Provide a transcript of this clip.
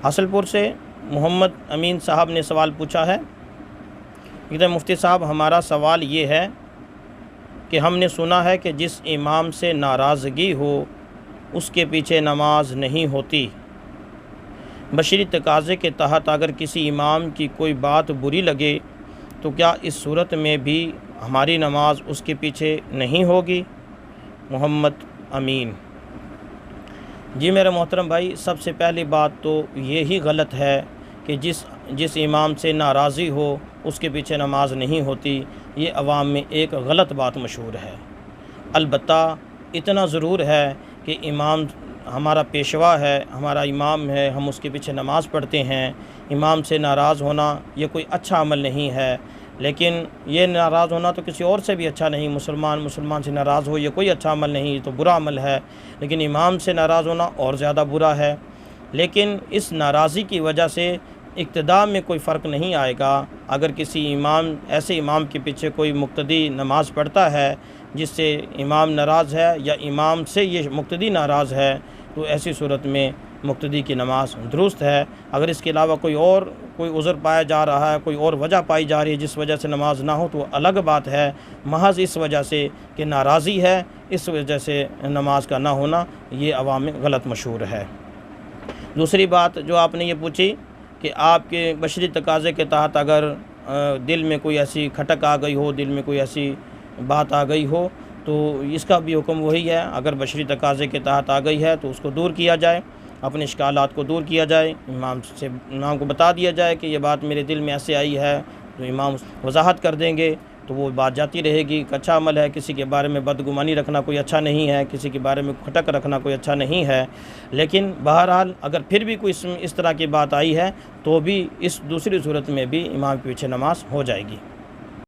हासलपुर से मोहम्मद अमीन साहब ने सवाल पूछा है। कहते हैं मुफ्ती साहब, हमारा सवाल ये है कि हमने सुना है कि जिस इमाम से नाराज़गी हो उसके पीछे नमाज नहीं होती। बशरी तकाज़े के तहत अगर किसी इमाम की कोई बात बुरी लगे तो क्या इस सूरत में भी हमारी नमाज उसके पीछे नहीं होगी? मोहम्मद अमीन। जी मेरे मोहतरम भाई, सबसे पहली बात तो ये ही गलत है कि जिस इमाम से नाराज़ी हो उसके पीछे नमाज नहीं होती। ये अवाम में एक गलत बात मशहूर है। अलबत्ता इतना ज़रूर है कि इमाम हमारा पेशवा है, हमारा इमाम है, हम उसके पीछे नमाज़ पढ़ते हैं। इमाम से नाराज़ होना ये कोई अच्छा अमल नहीं है, लेकिन ये नाराज़ होना तो किसी और से भी अच्छा नहीं। मुसलमान से नाराज़ हो ये कोई अच्छा अमल नहीं, ये तो बुरा अमल है। लेकिन इमाम से नाराज़ होना और ज़्यादा बुरा है। लेकिन इस नाराज़ी की वजह से इक्तिदा में कोई फ़र्क नहीं आएगा। अगर किसी ऐसे इमाम के पीछे कोई मुक्तदी नमाज़ पढ़ता है जिससे इमाम नाराज़ है या इमाम से ये मुक्तदी नाराज़ है, तो ऐसी सूरत में मुक्तदी की नमाज़ दुरुस्त है। अगर इसके अलावा कोई उज़र पाया जा रहा है, कोई और वजह पाई जा रही है जिस वजह से नमाज ना हो, तो अलग बात है। महज इस वजह से कि नाराज़ी है, इस वजह से नमाज का ना होना ये अवाम में गलत मशहूर है। दूसरी बात जो आपने ये पूछी कि आपके बशरी तकाज़े के तहत अगर दिल में कोई ऐसी खटक आ गई हो, दिल में कोई ऐसी बात आ गई हो, तो इसका भी हुक्म वही है। अगर बशरी तकाज़े के तहत आ गई है तो उसको दूर किया जाए, अपने इश्कालात को दूर किया जाए। इमाम को बता दिया जाए कि ये बात मेरे दिल में ऐसे आई है, तो इमाम वजाहत कर देंगे, तो वो बात जाती रहेगी। एक अच्छा अमल है। किसी के बारे में बदगुमानी रखना कोई अच्छा नहीं है, किसी के बारे में खटक रखना कोई अच्छा नहीं है। लेकिन बहरहाल अगर फिर भी कोई इस तरह की बात आई है तो भी इस दूसरी सूरत में भी इमाम के पीछे नमाज हो जाएगी।